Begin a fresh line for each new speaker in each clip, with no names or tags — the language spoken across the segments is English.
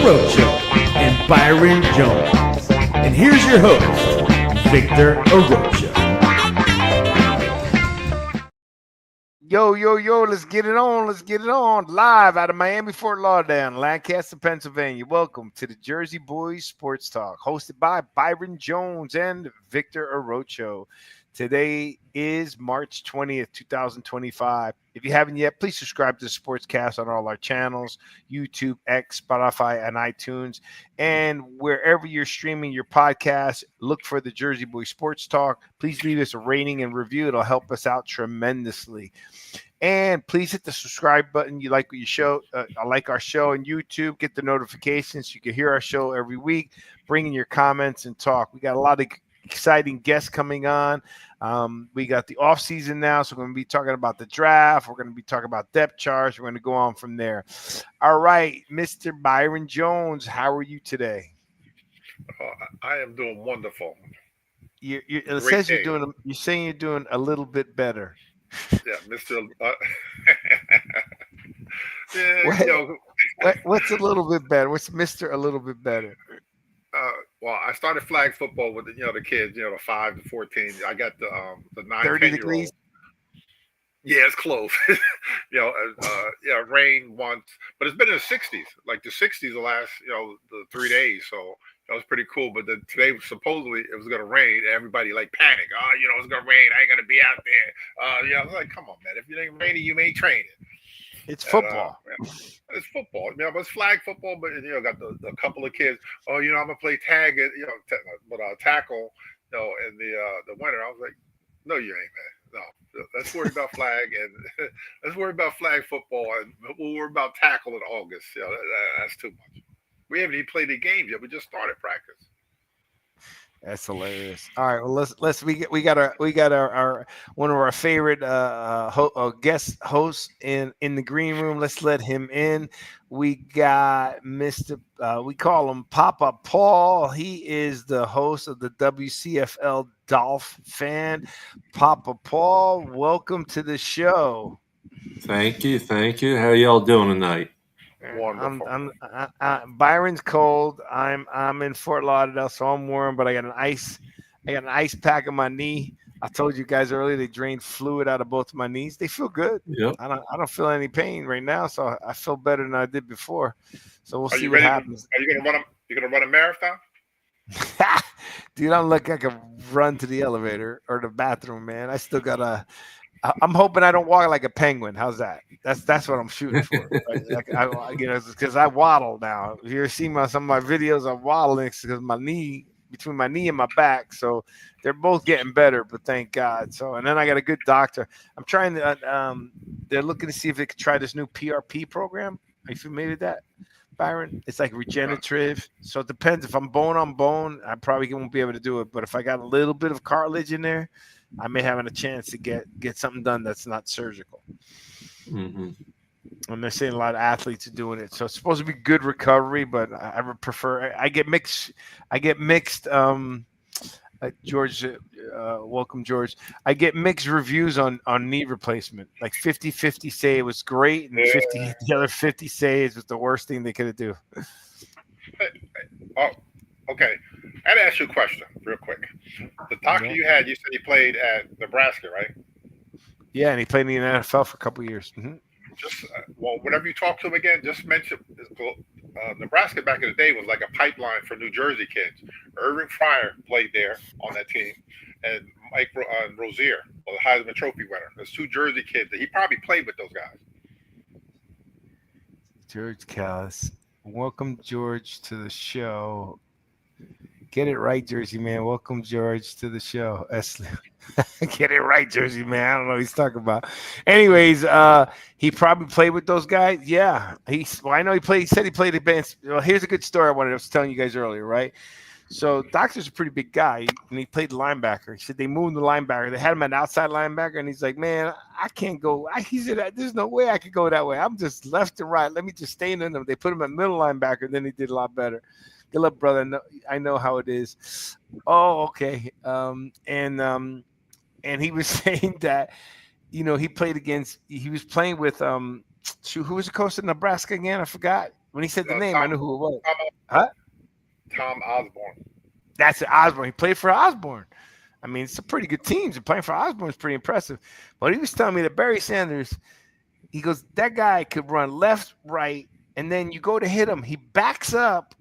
Arocho and Byron Jones. And here's your host, Victor Arocho.
Yo, let's get it on. Let's get it on. Live out of Miami, Fort Lauderdale, Lancaster, Pennsylvania. Welcome to the Jersey Boys Sports Talk, hosted by Byron Jones and Victor Arocho. Today is March 20th, 2025. If you haven't yet, please subscribe to the Sportscast on all our channels, YouTube, X, Spotify, and iTunes. And wherever you're streaming your podcast, look for the Jersey Boys Sports Talk. Please leave us a rating and review. It'll help us out tremendously. And please hit the subscribe button. You like what you show? I like our show on YouTube. Get the notifications. You can hear our show every week. Bring in your comments and talk. We got a lot of exciting guests coming on. We got the off season now, so we're going to be talking about the draft. We're going to be talking about depth charts. We're going to go on from there. All right, Mr. Byron Jones, how are you today?
I am doing wonderful.
It says you're doing. You're saying you're doing a little bit better.
Yeah, Mr. Yeah,
what's a little bit better? What's Mr. a little bit better?
Well, I started flag football with the kids, the 5 to 14. I got the 9,
30
10
degrees.
Yeah, it's close. Rain once, but it's been in the 60s, like the 60s the last, the 3 days. So that was pretty cool. But then today, supposedly, it was going to rain. Everybody like panicked. Oh, it's going to rain. I ain't going to be out there. I was like, come on, man. If it ain't raining, you ain't training.
It's football.
It's football. But it's flag football. But got a couple of kids. Oh, I'm gonna play tag it. Tackle. In the winter. I was like, no, you ain't, man. No, let's worry about flag and let's worry about flag football, and we'll worry about tackle in August. That's too much. We haven't even played the games yet. We just started practice.
That's hilarious. All right, well we got our one of our favorite guest hosts in the green room. Let's let him in. We got Mr. We call him Papa Paul. He is the host of the WCFL Dolphin fan. Papa Paul, welcome to the show.
Thank you. How y'all doing tonight?
Wonderful.
Byron's cold. I'm in Fort Lauderdale, so I'm warm. But I got an ice pack on my knee. I told you guys earlier they drained fluid out of both of my knees. They feel good.
Yep.
I don't feel any pain right now, so I feel better than I did before. So we'll see
what
happens.
Are you gonna run a marathon?
Dude, I'm like I can run to the elevator or the bathroom, man. I still gotta. I'm hoping I don't walk like a penguin. How's that? That's what I'm shooting for. Right? Because I waddle now. If you ever see some of my videos, I'm waddling because between my knee and my back. So they're both getting better, but thank God. So, and then I got a good doctor. I'm trying to. They're looking to see if they could try this new PRP program. Are you familiar with that, Byron? It's like regenerative. So it depends. If I'm bone on bone, I probably won't be able to do it. But if I got a little bit of cartilage in there, I may have a chance to get something done that's not surgical.
Mm-hmm.
And they're saying a lot of athletes are doing it, so it's supposed to be good recovery. But I would prefer. I get mixed. George, welcome, George. I get mixed reviews on knee replacement. Like 50-50 say it was great, and the other 50 say it was the worst thing they could do.
Oh, okay. I had to ask you a question real quick. The doctor you said he played at Nebraska, right?
Yeah, and he played in the NFL for a couple of years. Mm-hmm.
Just whenever you talk to him again, just mention Nebraska back in the day was like a pipeline for New Jersey kids. Irving Fryer played there on that team, and Mike Rozier, the Heisman Trophy winner. There's 2 Jersey kids that he probably played with those guys.
George Callis, welcome George to the show. Get it right, Jersey man. Welcome, George, to the show. Get it right, Jersey man. I don't know what he's talking about. Anyways, he probably played with those guys. Yeah, I know he played. He said he played advanced. Well, here's a good story I was telling you guys earlier, right? So, Doctor's a pretty big guy, and he played linebacker. He said they moved the linebacker. They had him at outside linebacker, and he's like, man, I can't go. He said, there's no way I could go that way. I'm just left and right. Let me just stay in them. They put him at middle linebacker, and then he did a lot better. Good luck, brother. I know how it is. Oh, okay. And he was saying that, he was playing with who was the coach in Nebraska again? I forgot. When he said the
No,
name, I knew who it was.
Tom,
Huh?
Tom Osborne.
That's Osborne. He played for Osborne. I mean, it's a pretty good team. So playing for Osborne is pretty impressive. But he was telling me that Barry Sanders, he goes, that guy could run left, right, and then you go to hit him, he backs up,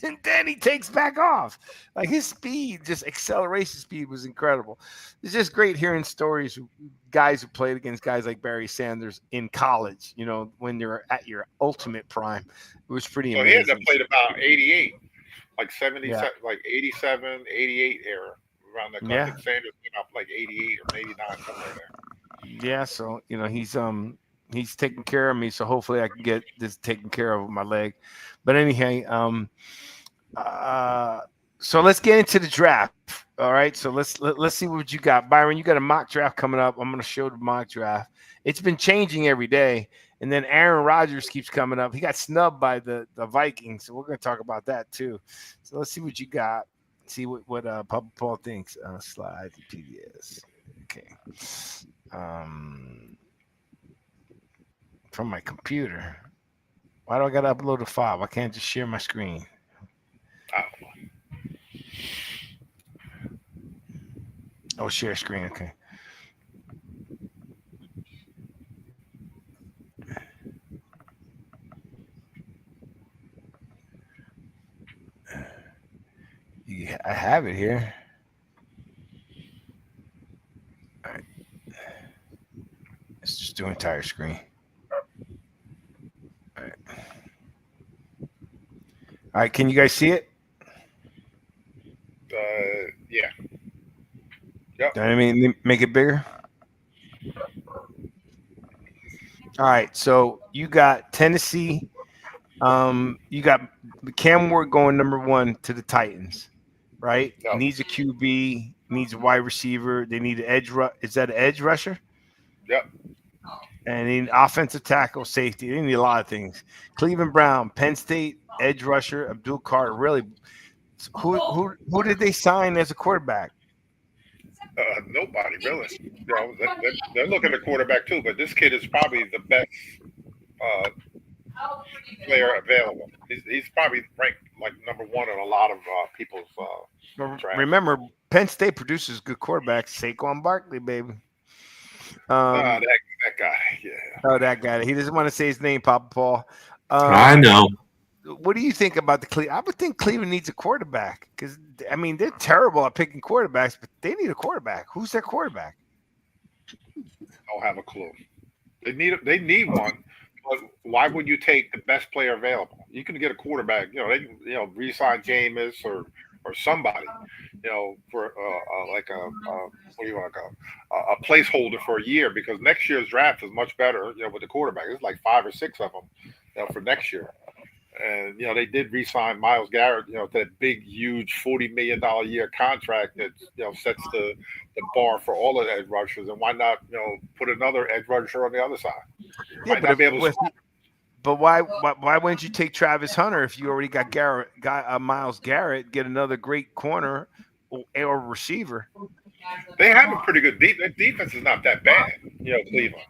and then he takes back off. Like his speed, just acceleration speed was incredible. It's just great hearing stories of guys who played against guys like Barry Sanders in college, you know, when they're at your ultimate prime. It was pretty
So
amazing.
he had to played about 88, like 70,
Yeah.
like 87, 88 era around that.
Yeah.
I think Sanders came out like 88 or 89 somewhere there.
Yeah, so you know he's taking care of me, so hopefully I can get this taken care of with my leg. But anyhow, so let's get into the draft. All right, so let's see what you got, Byron. You got a mock draft coming up. I'm going to show the mock draft. It's been changing every day, and then Aaron Rodgers keeps coming up. He got snubbed by the Vikings, so we're going to talk about that too. So let's see what you got. See what Papa Paul thinks. Slide to PBS. Okay. From my computer. Why do I got to upload a file? Why can't I just share my screen? Oh, share screen. Okay. Yeah, I have it here. All right. Let's just do entire screen. All right. All right. Can you guys see it?
Yeah. Yep.
I mean, make it bigger. All right. So you got Tennessee. You got Cam Ward going number 1 to the Titans, right?
Yep.
Needs a QB, needs a wide receiver. They need an edge. Is that an edge rusher?
Yep.
And they need offensive tackle, safety. They need a lot of things. Cleveland Brown, Penn State, edge rusher, Abdul Carter. Really, who did they sign as a quarterback?
Nobody really. You know, they're looking at quarterback too, but this kid is probably the best player available. He's probably ranked like number 1 on a lot of people's.
Remember, Penn State produces good quarterbacks. Saquon Barkley, baby.
That guy, yeah.
Oh, that guy. He doesn't want to say his name, Papa Paul.
I know.
What do you think about the Cleveland? I would think Cleveland needs a quarterback because, I mean, they're terrible at picking quarterbacks, but they need a quarterback. Who's their quarterback?
Don't have a clue. They need one. But why would you take the best player available? You can get a quarterback. You know, they can, re-sign Jameis or somebody. For like a placeholder for a year because next year's draft is much better. With the quarterback, there's like 5 or 6 of them. For next year. And they did re-sign Myles Garrett, to that big, huge $40 million a year contract that sets the bar for all of the edge rushers. And why not put another edge rusher on the other side?
Yeah, but why wouldn't you take Travis Hunter if you already got Myles Garrett? Get another great corner or receiver.
They have a pretty good defense. Their defense is not that bad, Cleveland.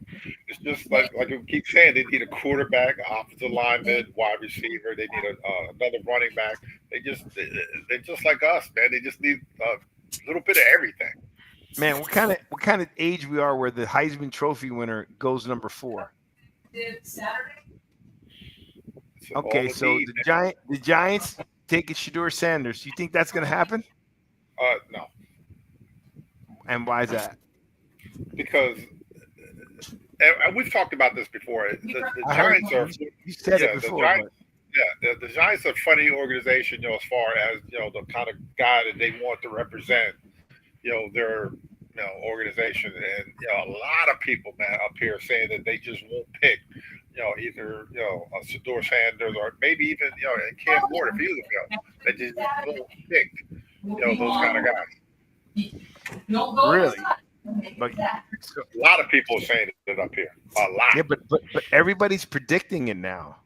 It's just like we keep saying, they need a quarterback, offensive lineman, wide receiver. They need another running back. They're just like us, man. They just need a little bit of everything.
Man, what kind of age we are where the Heisman Trophy winner goes number 4? Okay, so the Giants taking Shedeur Sanders. You think that's going to happen?
No.
And why is that?
Because and we've talked about this before. The Giants are.
You said it before.
The Giants are a funny organization, as far as the kind of guy that they want to represent, their organization, and a lot of people, man, up here saying that they just won't pick, either a Shedeur Sanders or maybe even and Cam Ward if he was they just won't pick those kind of guys.
Really? But
a lot of people are saying it up here. A lot.
Yeah, but everybody's predicting it now.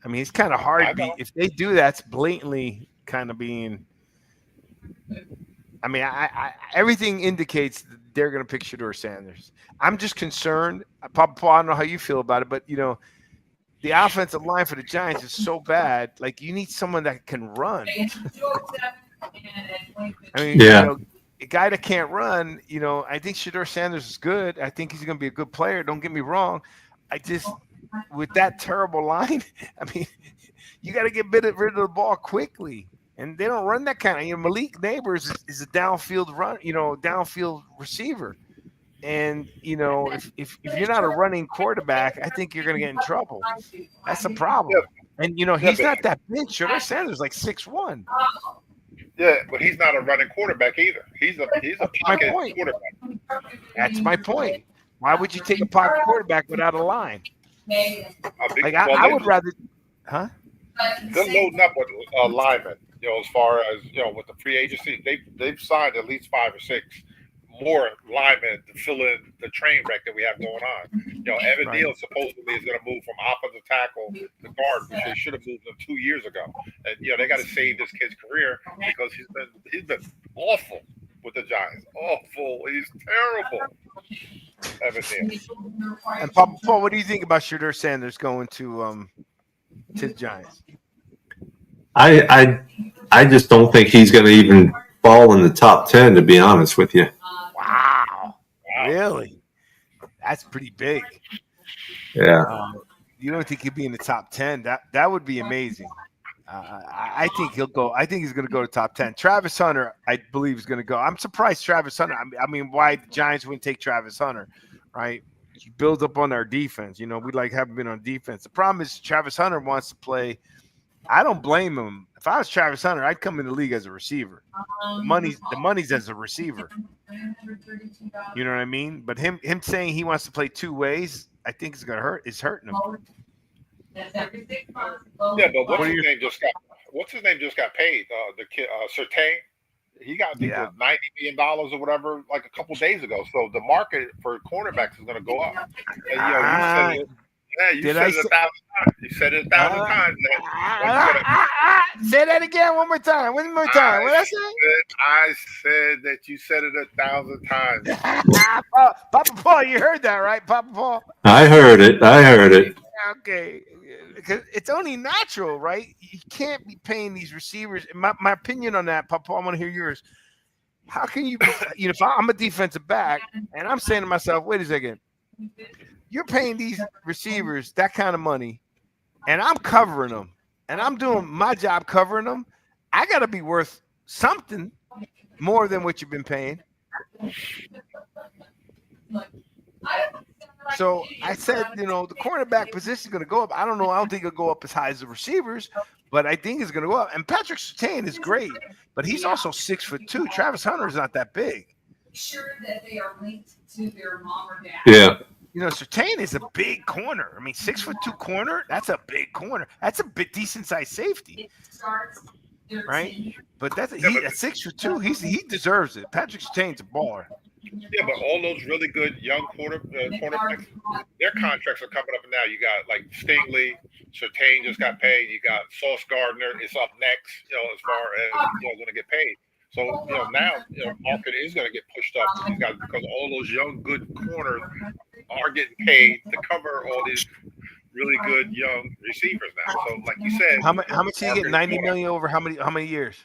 I mean, it's kind of hard. If they do that, it's blatantly kind of being. I mean, I everything indicates that they're going to pick Shedeur Sanders. I'm just concerned. Papa Paul, I don't know how you feel about it, but the offensive line for the Giants is so bad. Like, you need someone that can run. I mean,
Yeah.
a guy that can't run, I think Shedeur Sanders is good. I think he's going to be a good player. Don't get me wrong. I just, with that terrible line, I mean, you got to get rid of the ball quickly. And they don't run that kind of, Malik Neighbors is a downfield downfield receiver. And, if you're not a running quarterback, I think you're going to get in trouble. That's a problem. And, he's not that big. Shedeur Sanders like 6'1".
Yeah, but he's not a running quarterback either. He's a pocket quarterback.
That's my point. Why would you take a pocket quarterback without a line? I would rather, huh?
They're loading up with linemen. As far as with the free agency, they've signed at least 5 or 6 more linemen to fill in the train wreck that we have going on. Evan Neal supposedly is going to move from offensive tackle to guard, which they should have moved him 2 years ago. And they got to save this kid's career because he's been awful with the Giants. Awful. He's terrible. Evan Neal.
And Paul, what do you think about Shedeur Sanders going to the Giants?
I just don't think he's going to even fall in the top 10, to be honest with you.
Wow. Really? That's pretty big.
Yeah.
You don't think he'd be in the top 10? That would be amazing. I think he'll go. I think he's going to go to top 10. Travis Hunter, I believe, is going to go. I'm surprised Travis Hunter. I mean, why the Giants wouldn't take Travis Hunter, right? He builds up on our defense. We haven't been on defense. The problem is Travis Hunter wants to play. I don't blame him. If I was Travis Hunter, I'd come in the league as a receiver. The money's as a receiver. You know what I mean? But him saying he wants to play 2 ways, I think it's gonna hurt. It's hurting him.
Yeah, but what's his name just got paid? The kid Surtain. He got $90 million or whatever like a couple days ago. So the market for cornerbacks is going to go up. And, you said it 1,000 times. You said it 1,000 times.
Say that again one more time. One more time. What did I say?
I said that you said it 1,000 times.
Papa Paul, you heard that, right, Papa Paul?
I heard it.
Okay. Because it's only natural, right? You can't be paying these receivers. My opinion on that, Papa, I want to hear yours. How can you, if I'm a defensive back and I'm saying to myself, wait a second, you're paying these receivers that kind of money and I'm covering them and I'm doing my job covering them. I got to be worth something more than what you've been paying. So I said, the cornerback position is going to go up. I don't know. I don't think it'll go up as high as the receivers, but I think it's going to go up. And Patrick Surtain is great, but he's also 6'2". Travis Hunter is not that big.
Sure that they are linked to their mom or dad.
Yeah.
Surtain is a big corner. I mean, 6'2" corner. That's a big corner. That's a bit decent sized safety, right? But at 6'2". He deserves it. Patrick Surtain's a baller.
Yeah, but all those really good young cornerbacks, their contracts are coming up now. You got like Stingley, Surtain just got paid. You got Sauce Gardner is up next. As far as going to get paid. So now market is going to get pushed up to these guys because all those young good corners are getting paid to cover all these really good young receivers now. So like you said,
how much did he get? 90 million over how many years?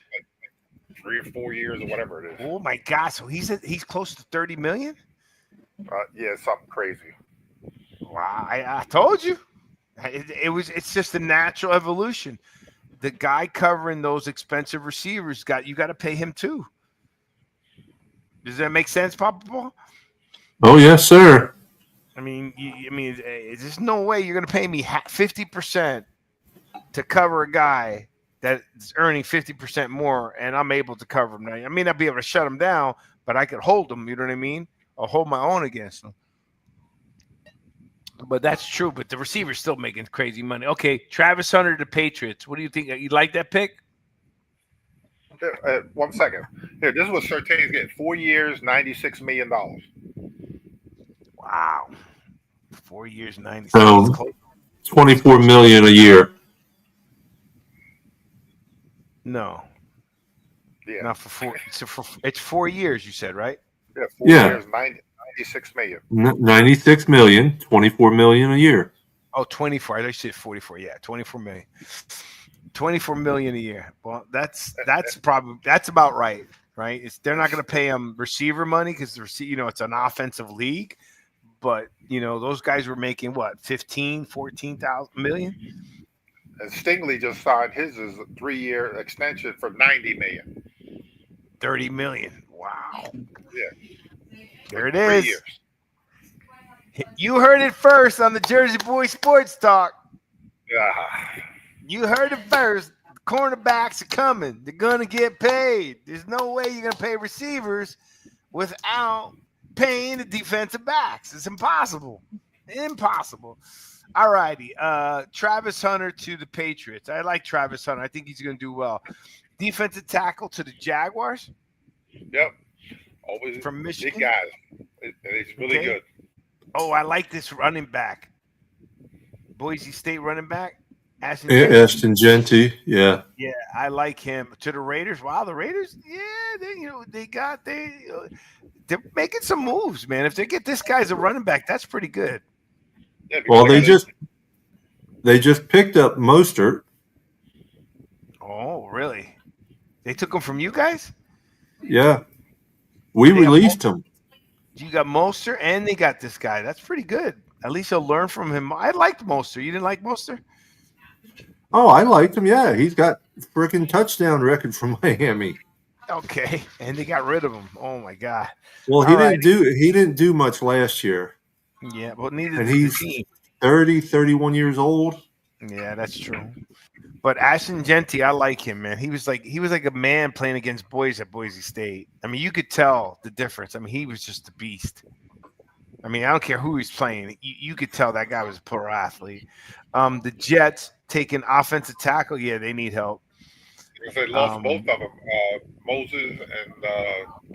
3 or 4 years or whatever it is.
Oh my God! So he's close to 30 million.
Yeah, something crazy.
Wow! I told you, it's just a natural evolution. The guy covering those expensive receivers you got to pay him too. Does that make sense, Papa Paul?
Oh yes, sir.
I mean, there's no way you're going to pay me 50% to cover a guy that's earning 50% more, and I'm able to cover him. Now, I may not be able to shut him down, but I could hold him. You know what I mean? Or hold my own against him. But that's true. But the receiver's still making crazy money. Okay, Travis Hunter, the Patriots. What do you think? You like that pick?
1 second. Here, this is what Surtain's getting: 4 years, $96 million.
Wow, 4 years, 96.
So, $24 million a year.
No.
Yeah.
Not for 4. It's 4 years. You said, right?
Yeah. 4 years, $96 million.
96 million, $24 million a year.
Oh, 24. I said 44. Yeah, 24 million. 24 million a year. Well, that's about right, right? They're not going to pay him receiver money because it's an offensive league. But those guys were making what 15, 14,000 million.
And Stingley just signed his as a 3-year extension for 90 million.
30 million. Wow.
Yeah.
There it
3
is.
years.
You heard it first on the Jersey Boys Sports Talk.
Yeah.
You heard it first. Cornerbacks are coming. They're going to get paid. There's no way you're going to pay receivers without paying the defensive backs. It's impossible. Impossible. All righty. Travis Hunter to the Patriots. I like Travis Hunter. I think he's going to do well. Defensive tackle to the Jaguars.
Yep. Always
from Michigan.
Big guys. And he's really good.
Oh, I like this running back. Boise State running back.
Ashton Genty. Yeah.
Yeah, I like him. To the Raiders. Wow, the Raiders. Yeah, they're making some moves, man. If they get this guy as a running back, that's pretty good.
Yeah,
well, they just picked up Mostert.
Oh, really? They took him from you guys?
Yeah. We released him.
You got Mostert and they got this guy. That's pretty good. At least he'll learn from him. I liked Mostert. You didn't like Mostert?
Oh, I liked him. Yeah, he's got freaking touchdown record from Miami.
Okay, and they got rid of him. Oh my God.
Well, he didn't do much last year.
Yeah, but neither
and
did
he's
the team.
31 years old.
Yeah, that's true. But Ashton Genty, I like him, man. He was like a man playing against boys at Boise State. I mean, you could tell the difference. I mean, he was just a beast. I mean, I don't care who he's playing. You could tell that guy was a pro athlete. The Jets taking offensive tackle. Yeah, they need help.
Because they lost both of them, Moses and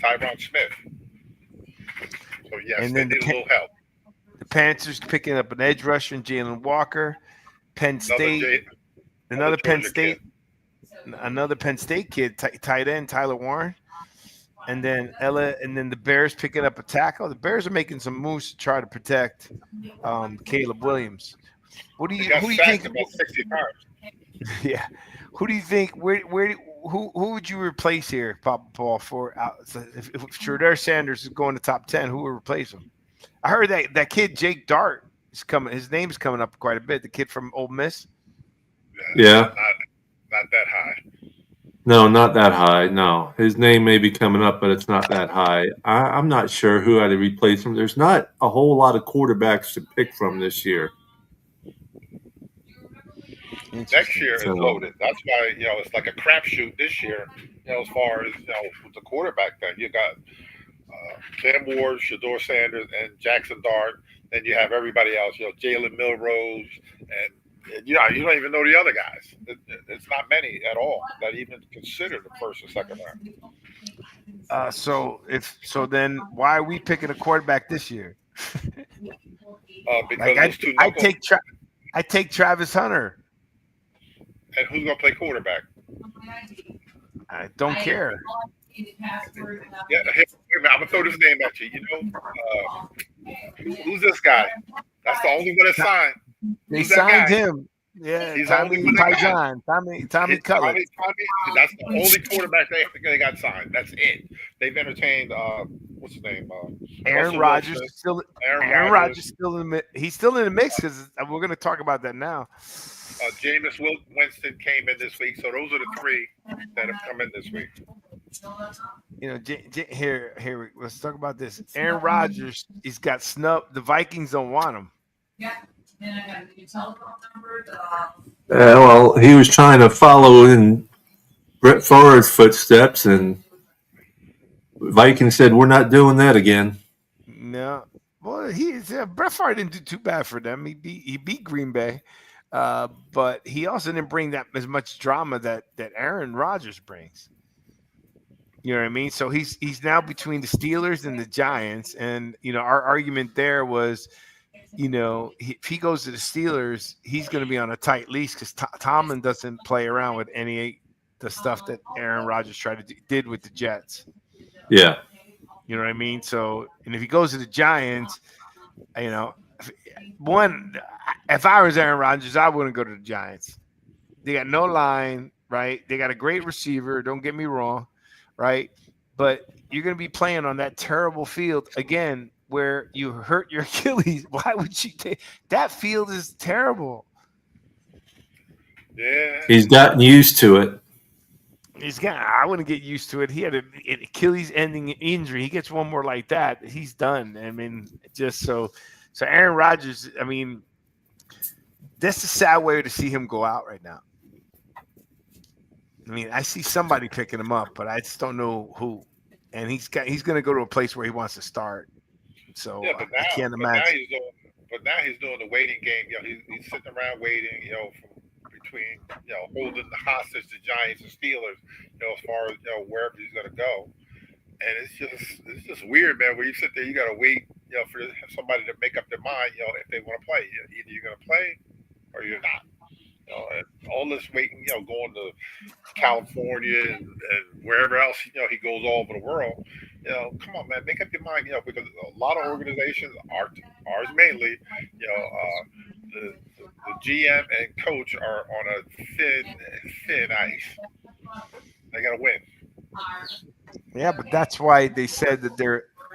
Tyron Smith. So, yes,
and
they
then
need a little help.
The Panthers picking up an edge rusher in Jalen Walker. Penn State. Another Penn State kid, tight end, Tyler Warren. And then the Bears picking up a tackle. The Bears are making some moves to try to protect Caleb Williams. Who do you think?
About 60 times.
Yeah. Who do you think? Who would you replace here, Papa Paul? If Shedeur Sanders is going to top 10, who would replace him? I heard that kid Jake Dart is coming. His name's coming up quite a bit. The kid from Ole Miss.
Yeah.
Not that high.
No, not that high. No, his name may be coming up, but it's not that high. I'm not sure who had to replace him. There's not a whole lot of quarterbacks to pick from this year.
Next year is loaded. That's why it's like a crapshoot this year. As far as with the quarterback thing, you got Cam Ward, Shedeur Sanders, and Jackson Dart. Then you have everybody else. Jalen Milrose, and you don't even know the other guys. It's not many at all that even consider the first or second round.
Then why are we picking a quarterback this year?
Because
I take Travis Hunter.
And who's gonna play quarterback?
I don't care.
Yeah, I'm gonna throw this name at you. Who's this guy? That's the only one that signed.
They signed him. Yeah,
he's
Tommy Cutler.
That's the only quarterback they got signed. That's it. They've entertained what's his name?
Aaron Rodgers still. Aaron Rodgers still in the. He's still in the mix because we're going to talk about that now.
Jameis Winston came in this week, so those are the three that have come in this week.
Here. Let's talk about this. Aaron Rodgers, he's got snubbed. The Vikings don't want him.
Yeah. And I got your telephone number.
Well, he was trying to follow in Brett Favre's footsteps, and Vikings said, "We're not doing that again."
No, well, Brett Favre didn't do too bad for them. He beat Green Bay, but he also didn't bring that as much drama that Aaron Rodgers brings. You know what I mean? So he's now between the Steelers and the Giants, and our argument there was. If he goes to the Steelers, he's going to be on a tight leash because Tomlin doesn't play around with the stuff that Aaron Rodgers did with the Jets.
Yeah.
You know what I mean? So, and if he goes to the Giants, If I was Aaron Rodgers, I wouldn't go to the Giants. They got no line, right? They got a great receiver. Don't get me wrong, right? But you're going to be playing on that terrible field again where you hurt your Achilles. Why would you take that field? Is terrible.
Yeah.
He's gotten used to it.
I wouldn't get used to it. He had an Achilles ending injury. He gets one more like that, he's done. I mean, just so Aaron Rodgers, I mean, that's a sad way to see him go out right now. I mean, I see somebody picking him up, but I just don't know who. And he's going to go to a place where he wants to start. So
Yeah, but now,
I can't
but now
imagine.
he's doing the waiting game. He's sitting around waiting. From between holding the hostage the Giants and Steelers. As far as wherever he's going to go. And it's just weird, man. Where you sit there, you got to wait, for somebody to make up their mind, if they want to play. Either you're going to play or you're not. And all this waiting, going to California and wherever else, he goes all over the world. Come on, man, make up your mind, because a lot of organizations, ours mainly, the GM and coach are on a thin ice. They got to win.
Yeah, but that's why they said that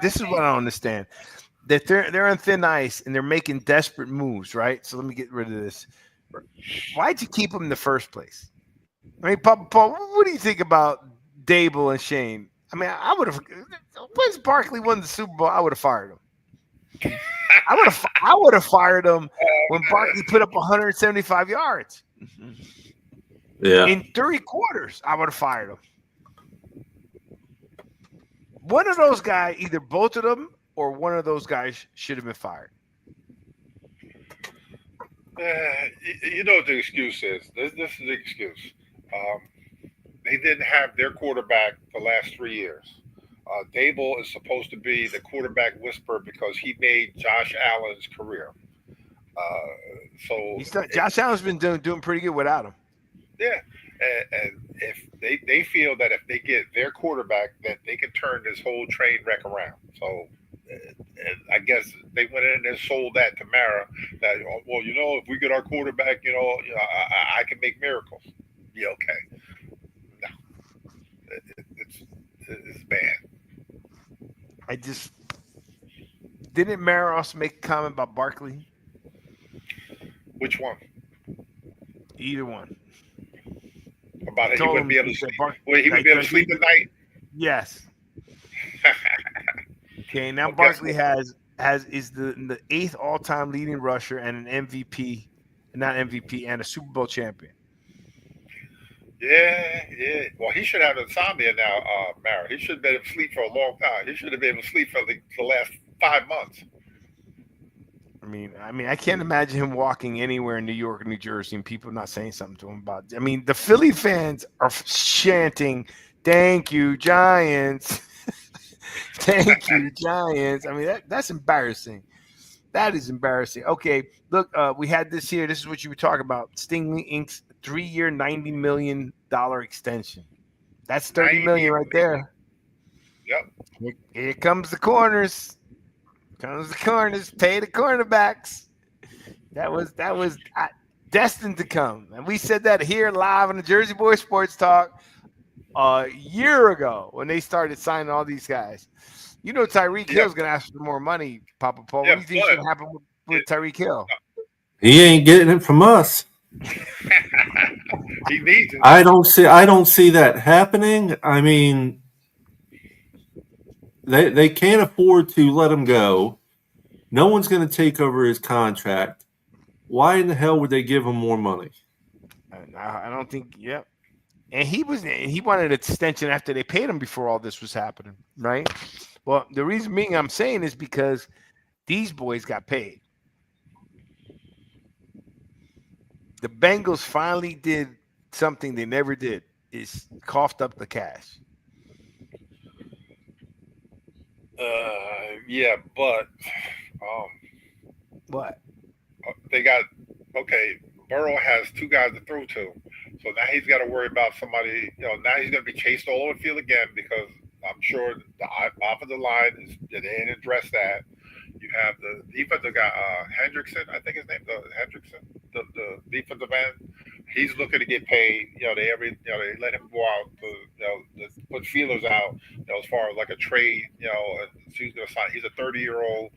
this is what I don't understand. That they're on thin ice and they're making desperate moves, right? So let me get rid of this. Why'd you keep him in the first place? I mean, Paul, what do you think about Dable and Shane? I mean, I would have. Once Barkley won the Super Bowl, I would have fired him. I would have fired him when Barkley put up 175 yards.
Yeah.
In 3 quarters, I would have fired him. One of those guys, either both of them or one of those guys should have been fired.
You know what the excuse is. This is the excuse. They didn't have their quarterback the last 3 years. Dable is supposed to be the quarterback whisperer because he made Josh Allen's career.
Josh Allen's been doing pretty good without him.
Yeah, and if they feel that if they get their quarterback, that they can turn this whole train wreck around. So, and I guess they went in and sold that to Mara. That if we get our quarterback, I can make miracles. Yeah, okay. No, it's bad.
I just didn't Mara also make a comment about Barkley?
Which one?
Either one.
About it, he wouldn't be able to sleep. He would be able to sleep at night.
Yes. Okay, now Barkley is the 8th all-time leading rusher and an MVP, not MVP, and a Super Bowl champion.
Yeah. Well, he should have insomnia now, Mara. He should have been able to sleep for a long time. He should have been able to sleep for the last 5 months.
I mean, I can't imagine him walking anywhere in New York or New Jersey and people not saying something to him about it. I mean, the Philly fans are chanting, "Thank you, Giants." Thank you, Giants. I mean, that's embarrassing. That is embarrassing. Okay, look, we had this here. This is what you were talking about. Stingley Inc.'s 3-year, $90 million extension. That's $30 million right there.
Yep.
Here comes the corners. Pay the cornerbacks. That was destined to come, and we said that here live on the Jersey Boys Sports Talk a year ago when they started signing all these guys. Tyreek Hill's going to ask for more money, Papa Paul. What do you think is going to happen with Tyreek Hill?
He ain't getting it from us.
He needs it.
I don't see that happening. I mean, they can't afford to let him go. No one's going to take over his contract. Why in the hell would they give him more money?
I don't think. Yep. And he wanted an extension after they paid him before all this was happening, right? Well, the reason being I'm saying is because these boys got paid. The Bengals finally did something they never did, is coughed up the cash.
Yeah, but
What?
they got Burrow has 2 guys to throw to, so now he's got to worry about somebody. Now he's going to be chased all over the field again because I'm sure the offensive line they didn't address that. You have the defensive guy, Hendrickson, I think his name, the defensive end. He's looking to get paid. They let him go out to put feelers out. As far as like a trade. So he's going to sign. He's a 30-year-old,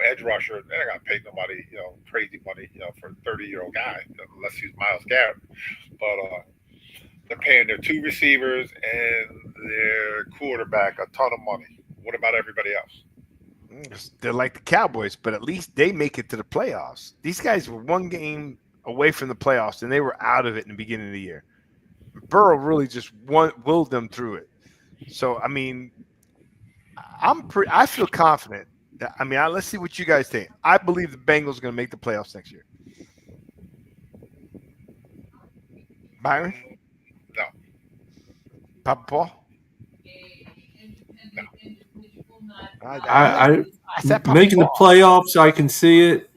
edge rusher. They ain't got to pay nobody, crazy money, for a 30-year-old guy, unless he's Miles Garrett. But they're paying their two receivers and their quarterback a ton of money. What about everybody else?
They're like the Cowboys, but at least they make it to the playoffs. These guys were one game away from the playoffs, and they were out of it in the beginning of the year. Burrow really just willed them through it. So, I mean, I feel confident. Let's see what you guys think. I believe the Bengals are going to make the playoffs next year. Byron?
No.
Papa Paul?
I making the playoffs, I can see it.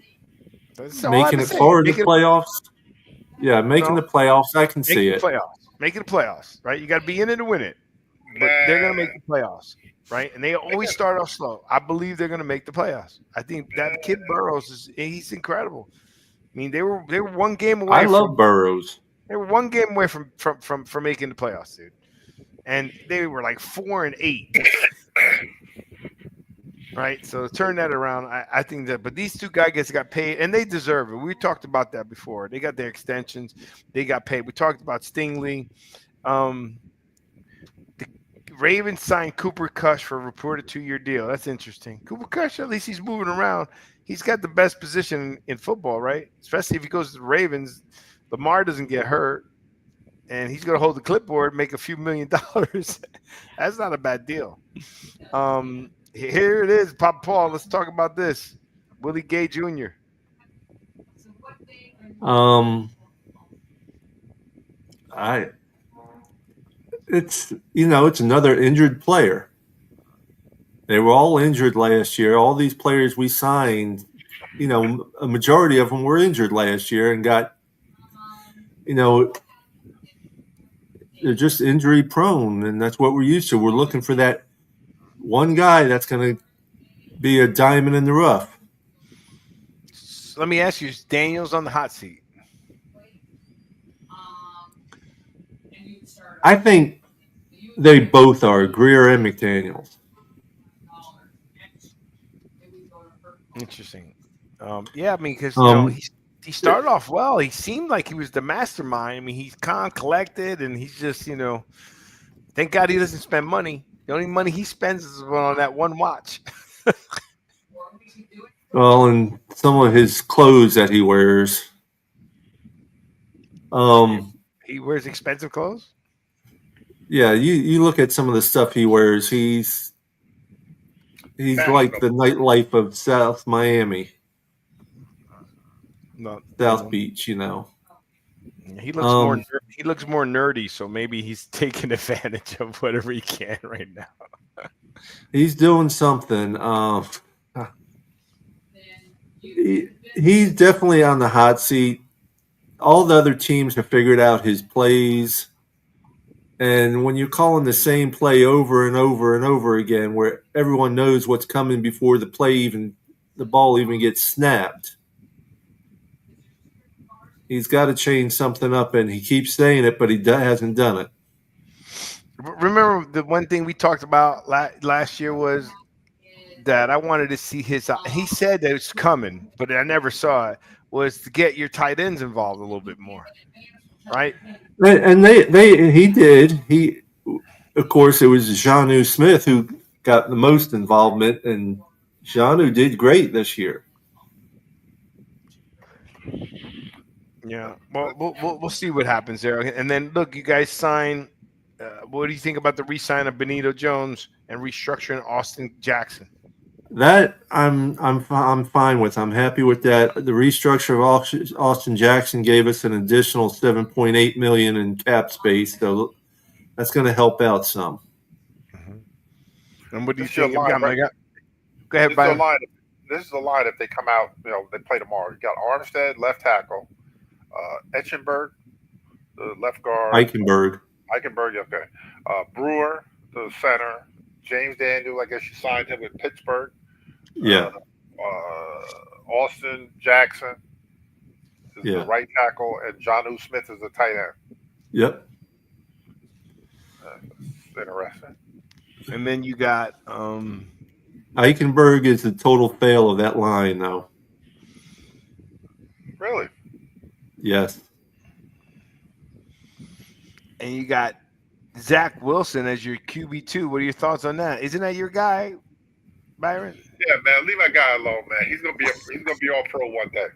Making it far to the playoffs. Yeah, making the playoffs, I can see it.
Making the playoffs, right? You got to be in it to win it. But they're going to make the playoffs, right? And they always start off slow. I believe they're going to make the playoffs. I think that kid Burrows he's incredible. I mean, they were one game away.
I love Burrows.
They were one game away from making the playoffs, dude. And they were like 4-8. Right, so to turn that around, I think that. But these two guys got paid, and they deserve it. We talked about that before. They got their extensions. They got paid. We talked about Stingley. The Ravens signed Cooper Kush for a reported 2-year deal. That's interesting. Cooper Kush, at least he's moving around. He's got the best position in football, right? Especially if he goes to the Ravens. Lamar doesn't get hurt, and he's going to hold the clipboard, make a few $1 million. That's not a bad deal. Here it is, Papa Paul. Let's talk about this. Willie Gay Jr.
It's another injured player. They were all injured last year. All these players we signed, a majority of them were injured last year and got, they're just injury prone, and that's what we're used to. We're looking for that one guy that's going to be a diamond in the rough.
So let me ask you, is Daniels on the hot seat?
I think they both are, Greer and McDaniels.
Interesting. Because he started off well. He seemed like he was the mastermind. I mean, he's calm, collected, and he's just, thank God he doesn't spend money. The only money he spends is on that one watch.
Well, and some of his clothes that he wears.
He wears expensive clothes?
Yeah, you look at some of the stuff he wears. He's like the nightlife of South Miami. South Beach,
He looks more nerdy, so maybe he's taking advantage of whatever he can right now.
He's doing something. He's definitely on the hot seat. All the other teams have figured out his plays. And when you're calling the same play over and over and over again, where everyone knows what's coming before the ball even gets snapped, he's got to change something up, and he keeps saying it, but he hasn't done it.
Remember the one thing we talked about last year was that I wanted to see his – he said that it's coming, but I never saw it, was to get your tight ends involved a little bit more, right?
And he did. Of course, it was Jonnu Smith who got the most involvement, and Jonnu did great this year.
Yeah, well, we'll see what happens there. And then, look, you guys sign. What do you think about the re-sign of Benito Jones and restructuring Austin Jackson?
That I'm fine with. I'm happy with that. The restructure of Austin Jackson gave us an additional $7.8 million in cap space, so that's going to help out some.
Mm-hmm. And what do you think? Go ahead, Byron.
This is the line if they come out. They play tomorrow. You got Armstead, left tackle, Etchenberg, the left guard,
Eichenberg,
okay. Brewer, the center. James Daniel, I guess you signed him with Pittsburgh.
Yeah.
Austin Jackson is the
Yeah.
right tackle, and Johnu Smith is the tight end.
Yep.
It's interesting.
And then you got
Eichenberg is a total fail of that line, though.
Really?
Yes.
and you got Zach Wilson as your QB2. What are your thoughts on that? Isn't that your guy, Byron?
Yeah, man. Leave my guy alone, man. He's gonna be all pro one day.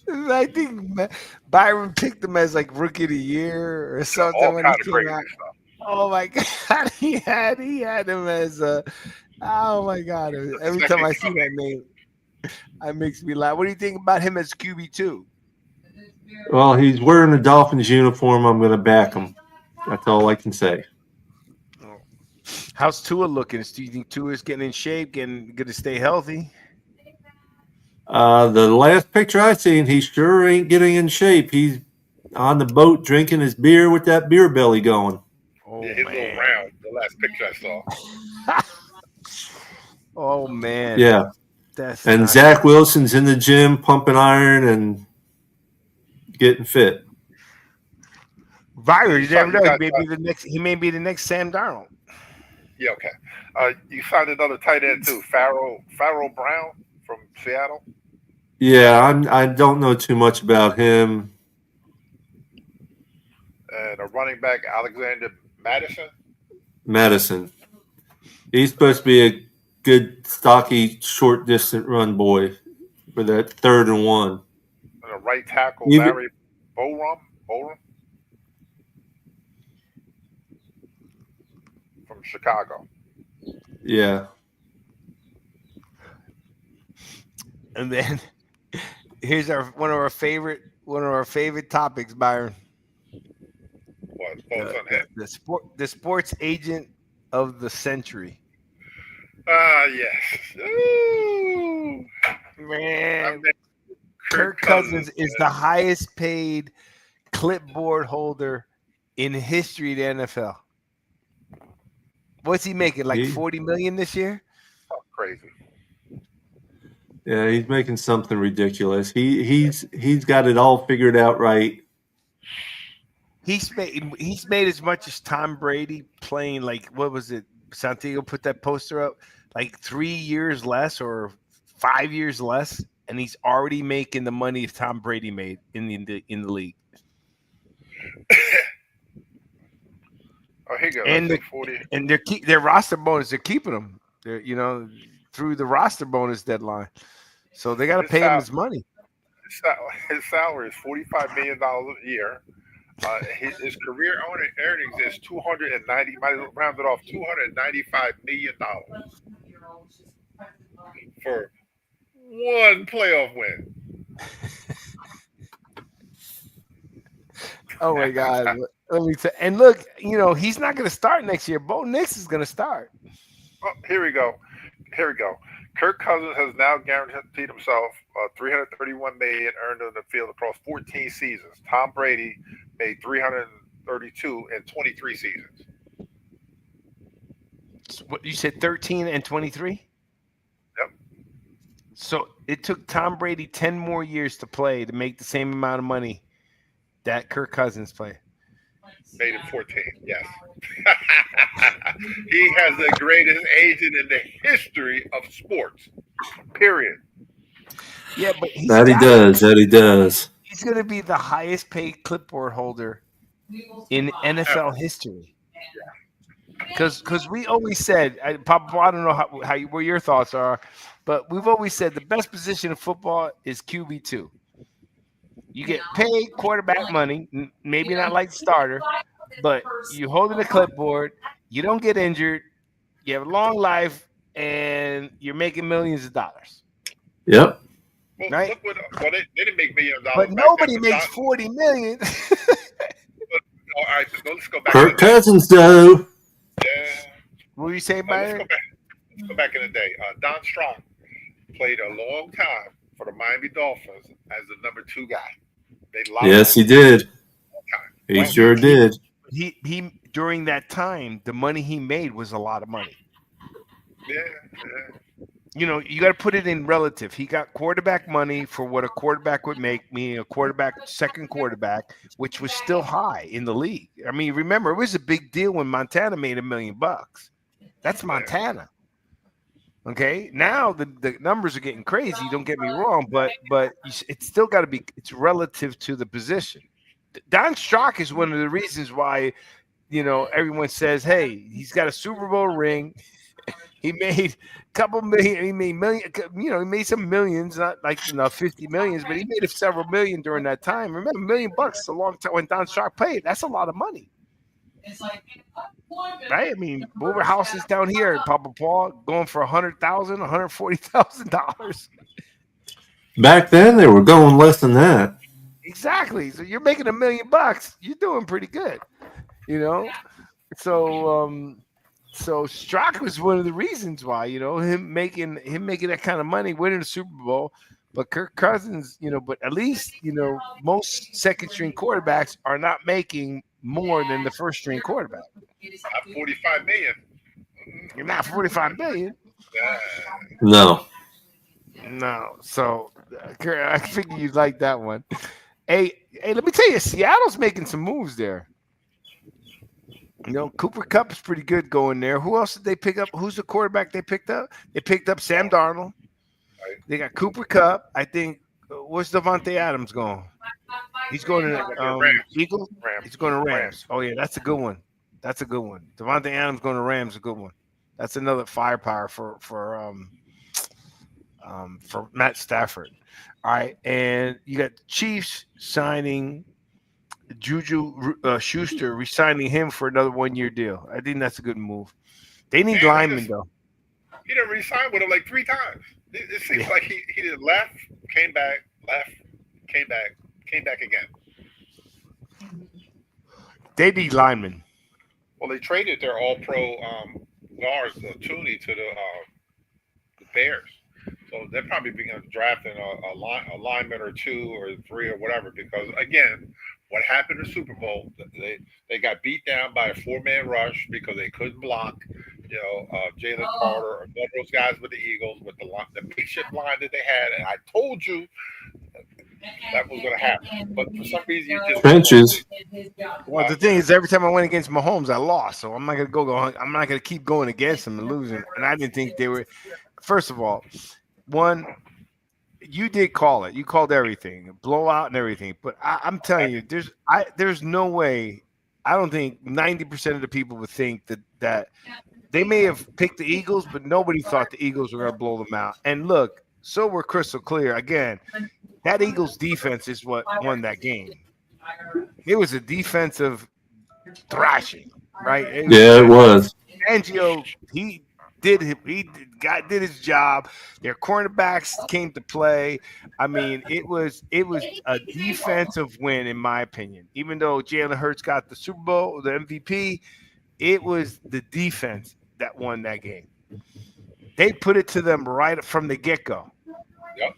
I think Byron picked him as like rookie of the year or something
All
when
kind
he
of
came
crazy
out.
stuff.
Oh my god, he had him as a. Oh my god! Every
Second
time I see
coming.
that name, it makes me laugh. What do you think about him as QB2?
Well, he's wearing a Dolphins uniform. I'm going to back him. That's all I can say.
How's Tua looking? Do you think Tua is getting in shape, going to stay healthy?
The last picture I seen, he sure ain't getting in shape. He's on the boat drinking his beer with that beer belly going.
Oh
Yeah, his little
man!
round. The last picture I saw.
Oh man!
Yeah.
That's
And
not
Zach Wilson's in the gym pumping iron and getting fit.
Byron.
You
You
saw,
never
you
know.
got
He may be the next Sam Darnold.
yeah, okay. You signed another tight end too, Farrell Brown from Seattle.
Yeah, I don't know too much about him.
And a running back, Alexander Madison.
Madison. He's supposed to be a good, stocky, short distance run boy for that 3rd and 1.
And a right tackle,
Even,
Larry Borum from Chicago.
yeah.
And then here's one of our favorite topics, Byron.
What? Thoughts on him?
The sports agent of the century.
Yes. Ooh.
Man,
mean,
Kirk Cousins is the highest paid clipboard holder in history of the NFL. What's he making? Like 40 million this year?
Oh, crazy.
Yeah, he's making something ridiculous. He's got it all figured out right.
He's made as much as Tom Brady playing, like, what was it? Santiago put that poster up, like 3 years less or 5 years less, and he's already making the money Tom Brady made in the league.
Oh, here you go.
And
That's 40.
And their roster bonus, they're keeping him. They're through the roster bonus deadline, so they got to pay him his money.
His salary is $45 million a year. His career earnings is 290. Might round it off, $295 million for one playoff win.
Oh my God! Let me tell. And look, he's not going to start next year. Bo Nix is going to start.
Oh, here we go. Kirk Cousins has now guaranteed himself $331 million earned on the field across 14 seasons. Tom Brady made $332 in 23 seasons.
What you said, 13 and 23?
Yep.
So it took Tom Brady 10 more years to play to make the same amount of money that Kirk Cousins played.
Made it 14, yes. He has the greatest agent in the history of sports, period.
Yeah, but he
does.
He's going to be the highest paid clipboard holder in NFL history. Because we always said, Papa, I don't know where your thoughts are, but we've always said the best position in football is QB2. You get paid quarterback money, maybe not like starter, but you holding a clipboard, you don't get injured, you have a long life, and you're making millions of dollars.
Yep.
Well,
right?
Look they didn't make $1 million.
But nobody makes $40 million.
All right, so let's go back.
Kirk Cousins, though.
Yeah.
What were you saying, Byron?
Let's go back in the day. Don Strong played a long time for the Miami Dolphins as the number 2 guy.
Yes, he did. He sure did.
He during that time, the money he made was a lot of money.
Yeah.
you got to put it in relative. He got quarterback money for what a quarterback would make, meaning a second quarterback, which was still high in the league. I mean, remember, it was a big deal when Montana made $1 million. That's Montana. Okay, now the numbers are getting crazy. Don't get me wrong, but it's still got to be. It's relative to the position. Don Strock is one of the reasons why everyone says, "Hey, he's got a Super Bowl ring. He made a couple million. He made million. He made some millions, not like 50 millions, but he made several million during that time. Remember, $1 million is a long time when Don Strock played. That's a lot of money, right? I mean, over houses down here, Papa Paul going for $100,000, $140,000.
Back then, they were going less than that.
Exactly. So you're making $1 million. You're doing pretty good, So so Strock was one of the reasons why, him making that kind of money, winning the Super Bowl. But Kirk Cousins, but at least, most second string quarterbacks are not making more than the first string quarterback.
Not 45 million.
You're not 45 million.
No.
No. So I figure you'd like that one. Hey, let me tell you, Seattle's making some moves there. Cooper Kupp is pretty good going there. Who else did they pick up? Who's the quarterback they picked up? They picked up Sam Darnold. They got Cooper Kupp. I think. Where's Devontae Adams going? He's going to Eagles. He's going to Rams. Oh yeah, that's a good one. That's a good one. Devontae Adams going to Rams is a good one. That's another firepower for Matt Stafford. All right, and you got the Chiefs signing Juju Schuster, resigning him for another 1-year deal. I think that's a good move. They need linemen though.
He didn't re-sign with him like 3 times. It seems like he did left, came back, came back again.
They need linemen.
Well, they traded their All-Pro guards, Tooney, to the Bears. So they're probably drafting a lineman or 2 or 3 or whatever. Because again, what happened in the Super Bowl? They got beat down by a 4-man rush because they couldn't block. Jalen Carter or one of those guys with the Eagles with the makeshift line that they had. And I told you that was going to happen. But for some reason, you just
trenches.
Well, the thing is, every time I went against Mahomes, I lost. So I'm not going to I'm not going to keep going against him and losing. And I didn't think they were. First of all, one, you did call it. You called everything, blowout and everything. But I'm telling you, there's no way. I don't think 90% of the people would think that they may have picked the Eagles, but nobody thought the Eagles were going to blow them out. And look, so we're crystal clear. Again, that Eagles defense is what won that game. It was a defensive thrashing, right?
It was.
Fangio, he did his job. Their cornerbacks came to play. I mean, it was a defensive win, in my opinion. Even though Jalen Hurts got the Super Bowl, the MVP, it was the defense that won that game. They put it to them right from the get-go.
Yep.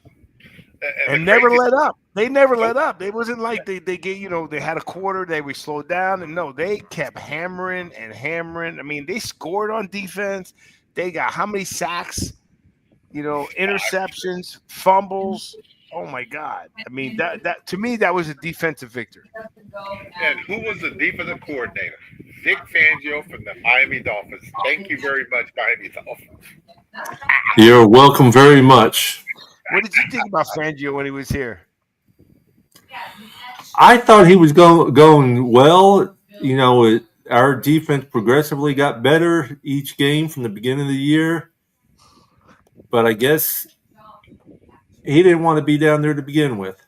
And never let up. They never let up. It wasn't like they get, they had a quarter, they were slowed down. And no, they kept hammering and hammering. I mean, they scored on defense. They got how many sacks, interceptions, fumbles. Oh my God. I mean, that to me, that was a defensive victory.
And who was the defensive coordinator? Vic Fangio from the Miami Dolphins. Thank you very much, Miami Dolphins.
You're welcome very much.
What did you think about Fangio when he was here?
I thought he was going well. Our defense progressively got better each game from the beginning of the year. But I guess he didn't want to be down there to begin with.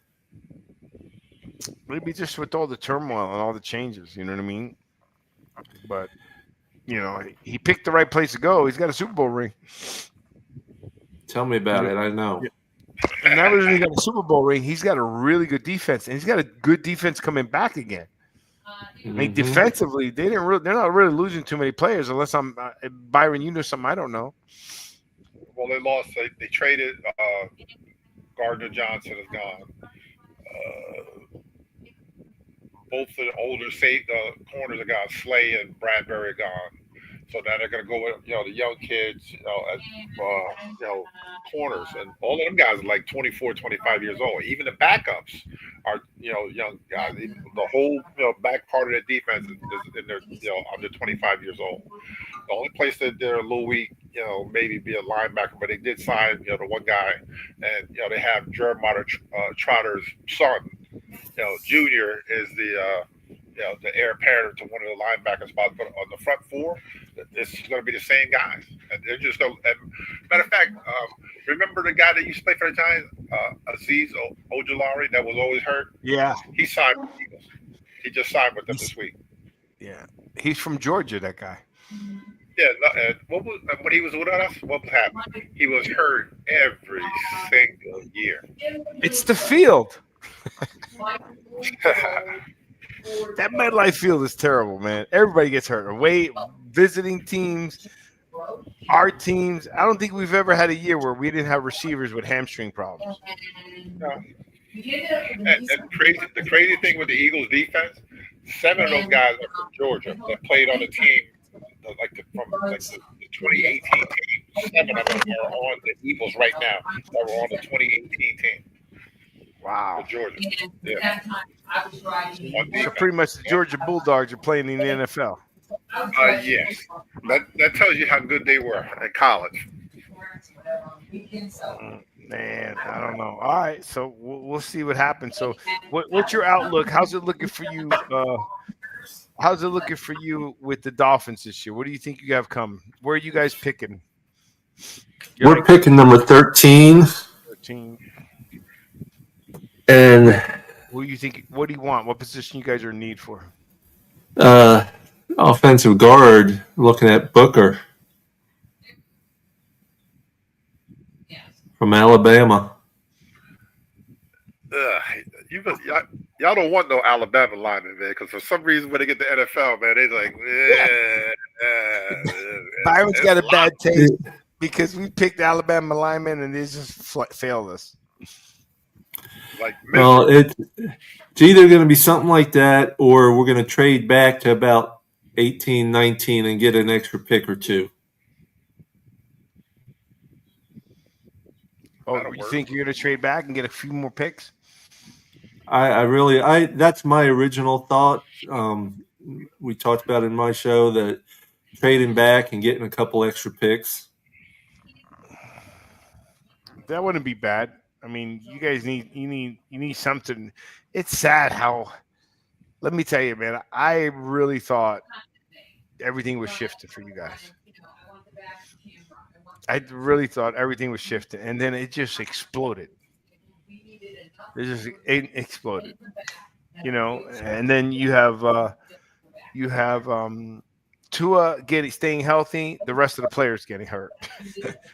Maybe just with all the turmoil and all the changes, you know what I mean? But, he picked the right place to go. He's got a Super Bowl ring.
Tell me about it. I know.
And not only he got a Super Bowl ring, he's got a really good defense, and he's got a good defense coming back again. I mean, defensively, they're not really losing too many players, unless I'm Byron. You know something I don't know.
Well, they lost. They traded. Gardner Johnson is gone. Both the older corners are gone. Slay and Bradbury are gone. So now they're going to go with the young kids, as corners, and all of them guys are like 24, 25 years old. Even the backups are young guys. Even the whole back part of their defense is in their under 25 years old. The only place that they're a little weak, maybe be a linebacker, but they did sign the one guy, and they have Jeremiah Trotter's son. Junior is the heir apparent to one of the linebacker spots, but on the front four, this is going to be the same guys. And they're just going. Matter of fact, remember the guy that used to play for the Giants, Aziz Ojulari, that was always hurt.
Yeah,
He signed with the Eagles. He just signed with them this week.
yeah. He's from Georgia. That guy.
Yeah, when he was with us, what was happening? He was hurt every single year.
It's the field. That MetLife field is terrible, man. Everybody gets hurt. Away visiting teams, our teams. I don't think we've ever had a year where we didn't have receivers with hamstring problems.
No. And the crazy thing with the Eagles defense, 7 of those guys are from Georgia that played on the team from the 2018 team. 7 of them are on the Eagles right now that were on the 2018 team.
Wow.
For Georgia. Yeah.
So pretty much the Georgia Bulldogs are playing in the NFL.
Yes. That tells you how good they were at college.
Man, I don't know. All right, so we'll see what happens. So, what's your outlook? How's it looking for you? How's it looking for you with the Dolphins this year? What do you think you have coming? Where are you guys picking?
We're picking number 13.
13.
And
What do you think? What do you want? What position you guys are in need for?
offensive guard, looking at Booker from Alabama.
Y'all don't want no Alabama lineman, man, because for some reason when they get to NFL, man, they're like,
Byron's got a bad taste because we picked Alabama linemen and they just failed us.
Well, it's either going to be something like that or we're going to trade back to about 18, 19 and get an extra pick or two.
Oh, you think you're going to trade back and get a few more picks?
That's my original thought. We talked about in my show that trading back and getting a couple extra picks.
That wouldn't be bad. I mean, you guys need something. It's sad how. Let me tell you, man. I really thought everything was shifted for you guys. I really thought everything was shifted, and then it just exploded. It exploded, and then you have Tua staying healthy, the rest of the players getting hurt,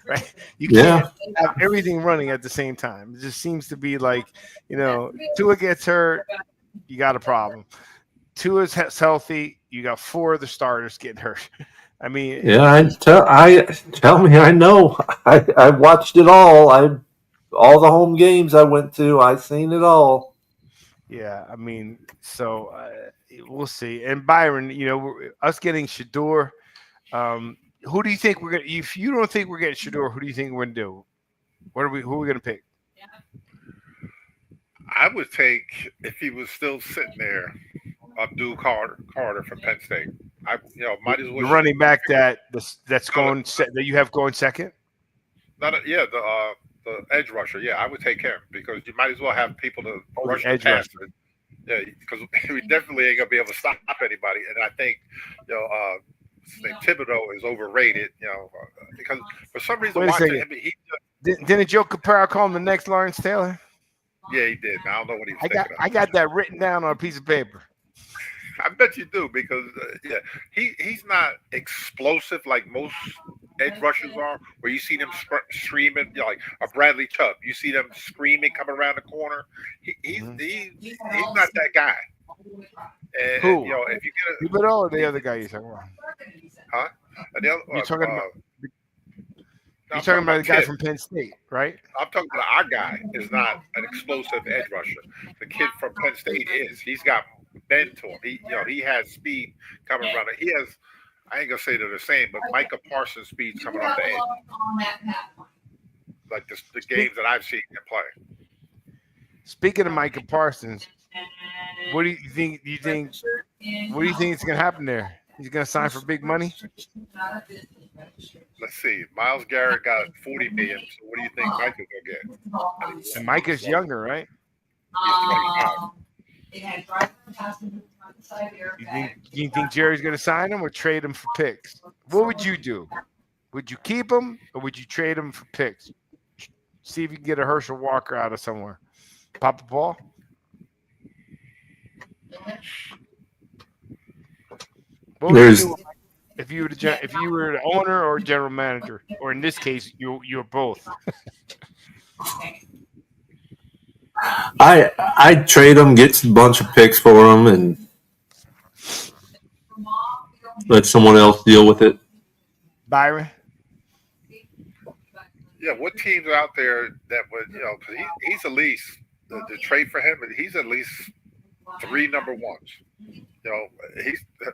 right? You can't have everything running at the same time. It just seems to be like, Tua gets hurt, you got a problem. Tua's healthy, you got 4 of the starters getting hurt. I mean,
tell me, I know. I watched it all. All the home games I went to, I've seen it all.
Yeah, I mean, so we'll see. And Byron, us getting Shador, who do you think we're gonna? If you don't think we're getting Shador, who do you think we're gonna do? Who are we gonna pick?
I would take, if he was still sitting there, Abdul Carter from Penn State. Might as well.
The running back that's going that you have going second.
The edge rusher. Yeah, I would take him because you might as well have people to rush the
edge
pass.
rusher.
Yeah, because we definitely ain't gonna be able to stop anybody. And I think Thibodeau is overrated. Because for some reason, watching him,
didn't Joe Caparo call him the next Lawrence Taylor?
Yeah, he did. I don't know what he was thinking of.
I got that written down on a piece of paper.
I bet you do because he's not explosive like most edge rushers are, where you see them screaming like a Bradley Chubb. You see them screaming coming around the corner. He's not that guy. And,
who?
If you get
Thibodeau or the other guy you're talking about?
Huh?
You're talking about the guy from Penn State, right?
I'm talking about our guy is not an explosive edge rusher. The kid from Penn State is. He's got bend to him. He has speed coming around. He has I ain't gonna say they're the same, but Micah Parsons' speed's coming off the edge,
On that path.
like the games that I've seen him play.
Speaking of Micah Parsons, what do you think? What do you think is going to happen there? He's going to sign for big money.
Let's see. Myles Garrett got $40 million. So what do you think Micah's gonna get?
And Micah's younger, right?
He's 25.
You think Jerry's going to sign him or trade him for picks? What would you do? Would you keep him or would you trade him for picks? See if you can get a Herschel Walker out of somewhere. Papa Paul? What would you do if you were the owner or general manager, or in this case, you're both?
I'd trade him, get a bunch of picks for him, and let someone else deal with it.
Byron?
Yeah, what teams are out there that would, because he's at least, the trade for him, he's at least 3 number ones.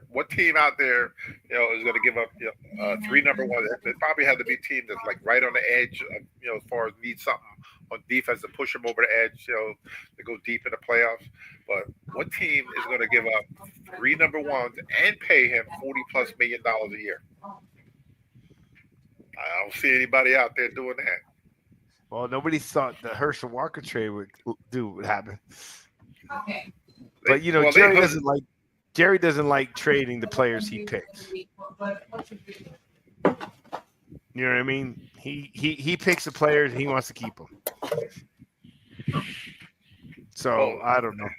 What team out there, is going to give up, 3 number ones? It probably had to be a team that's like right on the edge, of, as far as need something on defense to push them over the edge, to go deep in the playoffs. But what team is going to give up 3 number ones and pay him $40+ million a year? I don't see anybody out there doing that.
Well, nobody thought the Herschel Walker trade would happen.
Okay.
But Jerry doesn't like trading the players he picks. You know what I mean? He picks the players and he wants to keep them. So I don't know.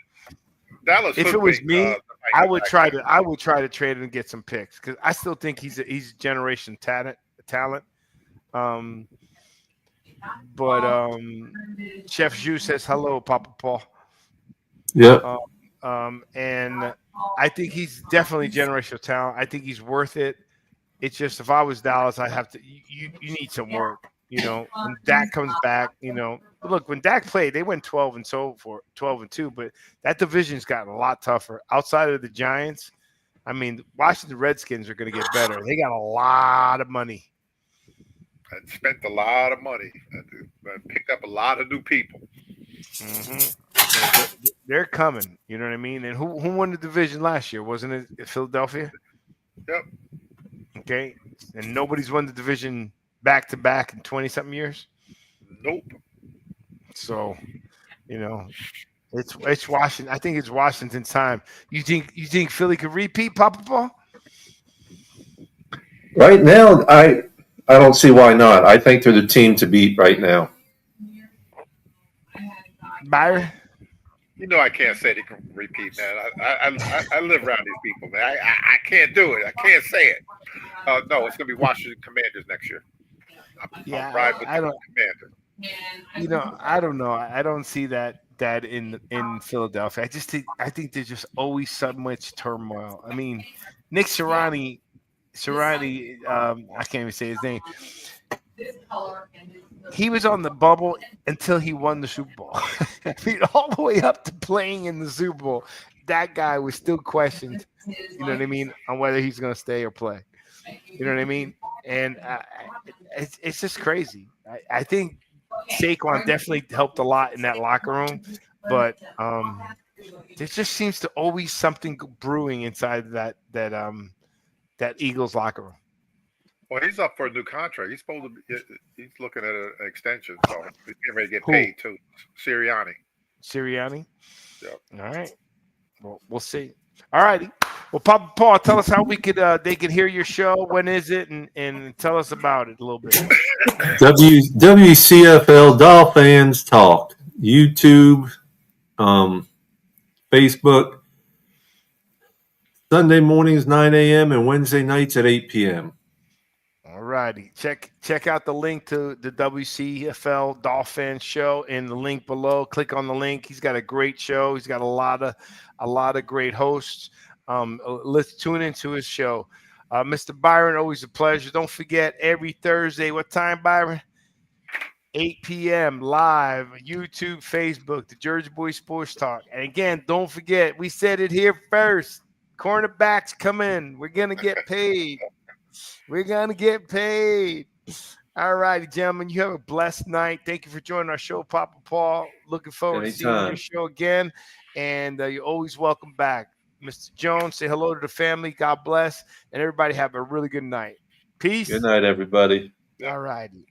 Dallas,
if it was me, I would try to trade him and get some picks because I still think he's a generation talent. But Chef Zhu says hello, Papa Paul.
Yeah.
And I think he's definitely generational talent. I think he's worth it. It's just if I was Dallas, I'd have to. You need some work. When Dak comes back, look, when Dak played, they went 12-2, but that division's gotten a lot tougher. Outside of the Giants, I mean, Washington Redskins are going to get better. They got a lot of money.
And spent a lot of money and picked up a lot of new people.
Mm-hmm. They're coming. You know what I mean? And who won the division last year? Wasn't it Philadelphia?
Yep.
Okay. And nobody's won the division back-to-back in 20-something years?
Nope.
So, it's Washington. I think it's Washington's time. You think Philly could repeat, Papa Paul?
Right now, I don't see why not. I think they're the team to beat right now.
Byron?
I can't say they can repeat, man. I live around these people, man. I can't do it. I can't say it. No, it's going to be Washington Commanders next year.
Yeah,
ride with
I don't.
Commanders.
I don't know. I don't see that in Philadelphia. I think there's just always so much turmoil. I mean, Nick Sirianni, I can't even say his name. He was on the bubble until he won the Super Bowl. I mean, all the way up to playing in the Super Bowl, that guy was still questioned. You know what I mean, on whether he's going to stay or play. You know what I mean? And it's just crazy. I think Saquon definitely helped a lot in that locker room, but there just seems to always something brewing inside that Eagles locker room.
Well, he's up for a new contract. He's looking at an extension, so he's getting ready to get paid too. Sirianni. Yep.
All right. Well, we'll see. All righty. Well, Papa Paul, tell us how they can hear your show. When is it? And tell us about it a little bit.
WCFL Dolphins Talk. YouTube, Facebook. Sunday mornings 9 a.m. and Wednesday nights at 8 p.m.
All righty. Check out the link to the WCFL Dolphins show in the link below. Click on the link. He's got a great show. He's got a lot of great hosts. Let's tune into his show. Mr. Byron, always a pleasure. Don't forget, every Thursday, what time, Byron? 8 p.m. live, YouTube, Facebook, the Jersey Boys Sports Talk. And again, don't forget, we said it here first. Cornerbacks come in. We're gonna get paid. We're gonna get paid. All righty, gentlemen. You have a blessed night. Thank you for joining our show, Papa Paul. Looking forward to seeing
Anytime.
your show again. And you're always welcome back. Mr. Jones, say hello to the family. God bless. And everybody have a really good night. Peace.
Good night, everybody.
All righty.